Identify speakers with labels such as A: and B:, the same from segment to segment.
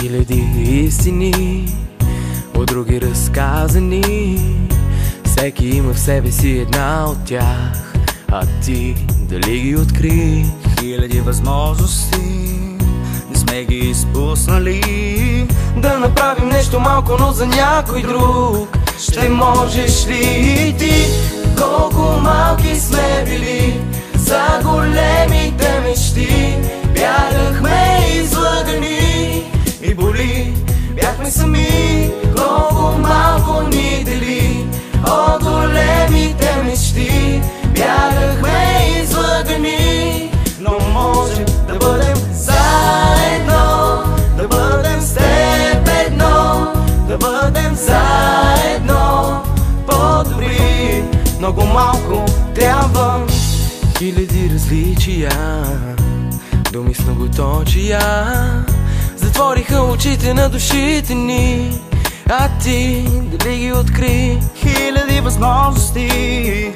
A: Хиляди истини от други разказани, всеки има в себе си една от тях, а ти дали ги откри?
B: Хиляди възможности не сме ги изпуснали.
A: Да направим нещо малко, но за някой друг. Ще можеш ли и ти? Колко малки сме били за големите мечти. Бягахме излъгани и боли, бяхме сами. Колко малко ни дели от големите мечти. Бягахме излъгани, но може да бъдем заедно, да бъдем с теб едно, да бъдем заедно по-добри. Много малко трябва. Хиляди различия, думи с многоточия затвориха очите на душите ни, а ти дали ги откри?
B: Хиляди възможности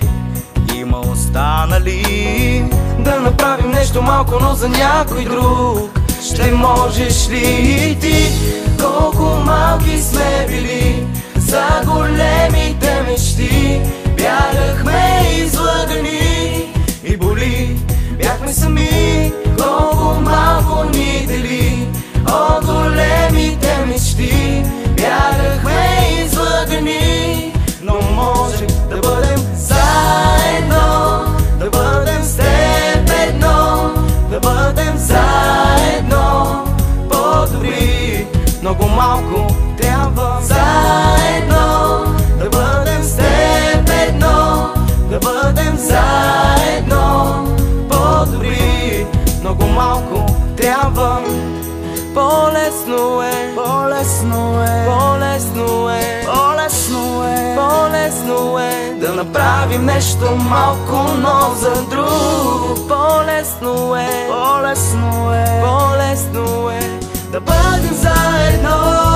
B: има останали.
A: Да направим нещо малко, но за някой друг. Ще можеш ли и ти? Колко малки сме били за големите мечти. Бягахме излъгани и боли, бяхме сами. Колко малко ни дели от големите мечти. Бягахме излъгани, но може да бъдем заедно, да бъдем с теб едно, да бъдем заедно по-добри. Много малко трябва. Заедно, да бъдем с теб едно, да бъдем заедно по-добри. Много малко трябва. По-лесно е,
B: По-лесно е,
A: по-лесно е,
B: по-лесно е,
A: по-лесно е да направим нещо малко, но за друг. По-лесно е,
B: по-лесно е,
A: по-лесно е
B: да бъдем заедно.